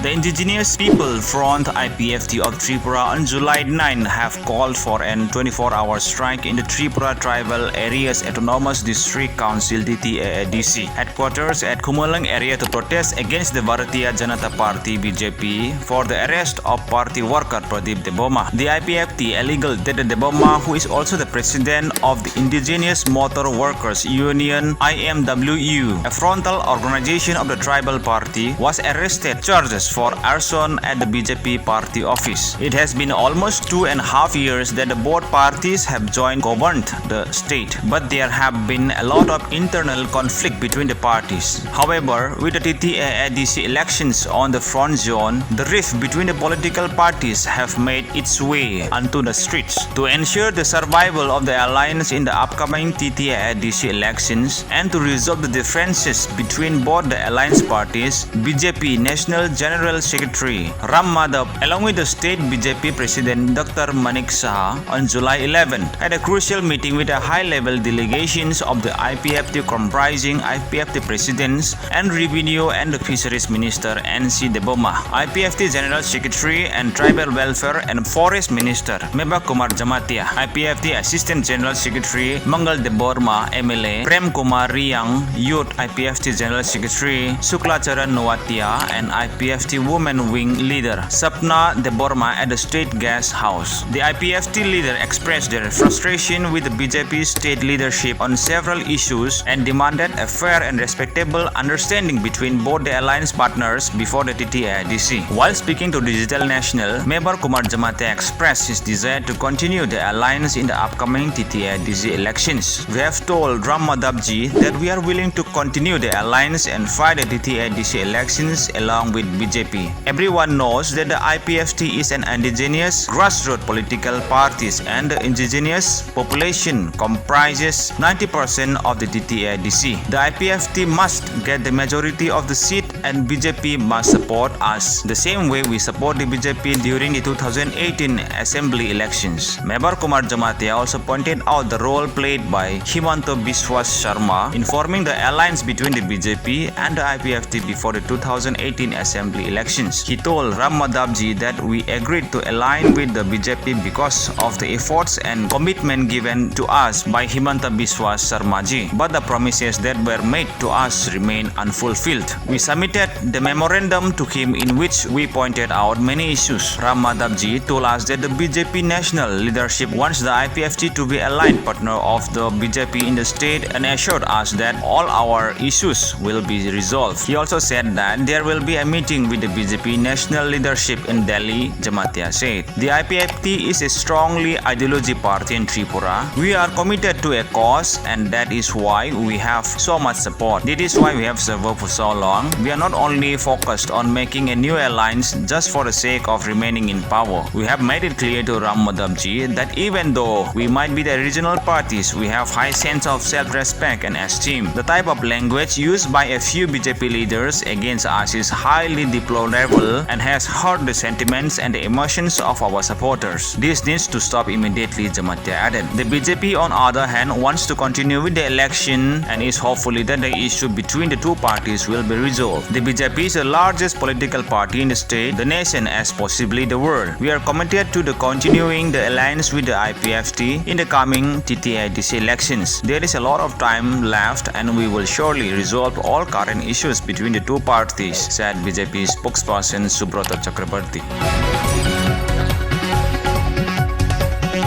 The Indigenous People Front Ipft of Tripura on July 9 have called for an 24-hour strike in the Tripura Tribal Areas Autonomous District Council Ttaadc headquarters at Kumulang area to protest against the Bharatiya Janata Party BJP for the arrest of party worker Pradeep Deboma. The Ipft illegal Dede Deboma, who is also the president of the Indigenous Motor Workers Union IMWU, a frontal organization of the tribal party, was arrested charges for arson at the BJP party office. It has been almost 2.5 years that both parties have joined governed the state, but there have been a lot of internal conflict between the parties. However, with the Ttaadc elections on the front zone, the rift between the political parties have made its way onto the streets. To ensure the survival of the alliance in the upcoming Ttaadc elections and to resolve the differences between both the alliance parties, BJP National General Secretary Ram Madhav, along with the state BJP President Dr. Manik Saha, on July 11 had a crucial meeting with a high-level delegations of the Ipft comprising Ipft Presidents and Revenue and the Fisheries Minister NC Deboma, Ipft General Secretary and Tribal Welfare and Forest Minister Meba Kumar Jamatia, Ipft Assistant General Secretary Mangal Deborma MLA, Prem Kumar Riang, Youth Ipft General Secretary Suklacharan Nuwatia, and Ipft Women Wing Leader Sapna Deborma at the State Guest House. The Ipft leader expressed their frustration with the BJP state leadership on several issues and demanded a fair and respectable understanding between both the alliance partners before the Ttaadc. While speaking to Digital National, Mebar Kumar Jamatia expressed his desire to continue the alliance in the upcoming Ttaadc elections. We have told Ram Madhavji that we are willing to continue the alliance and fight the Ttaadc elections along with BJP. Everyone knows that the Ipft is an indigenous grassroots political parties and the indigenous population comprises 90% of the Ttaadc. The Ipft must get the majority of the seat and BJP must support us the same way we support the BJP during the 2018 assembly elections. Mebar Kumar Jamatia also pointed out the role played by Himanta Biswa Sharma in forming the alliance between the BJP and the Ipft before the 2018 assembly elections. He told Ram Madhavji that we agreed to align with the BJP because of the efforts and commitment given to us by Himanta Biswa Sharmaji, but the promises that were made to us remain unfulfilled. We submitted the memorandum to him in which we pointed out many issues. Ram Madhavji told us that the BJP national leadership wants the Ipft to be aligned partner of the BJP in the state and assured us that all our issues will be resolved. He also said that there will be a meeting with the BJP national leadership in Delhi, Jamatia said. The Ipft is a strongly ideology party in Tripura. We are committed to a cause and that is why we have so much support. That is why we have served for so long. We are not only focused on making a new alliance just for the sake of remaining in power. We have made it clear to Ram Madhavji that even though we might be the regional parties, we have high sense of self-respect and esteem. The type of language used by a few BJP leaders against us is highly deplorable and has hurt the sentiments and the emotions of our supporters. This needs to stop immediately, Jamatia added. The BJP on the other hand wants to continue with the election and is hopeful that the issue between the two parties will be resolved. The BJP is the largest political party in the state, the nation as possibly the world. We are committed to the continuing the alliance with the Ipft in the coming Ttaadc elections. There is a lot of time left and we will surely resolve all current issues between the two parties, said BJP spokesperson Subrata Chakrabarti.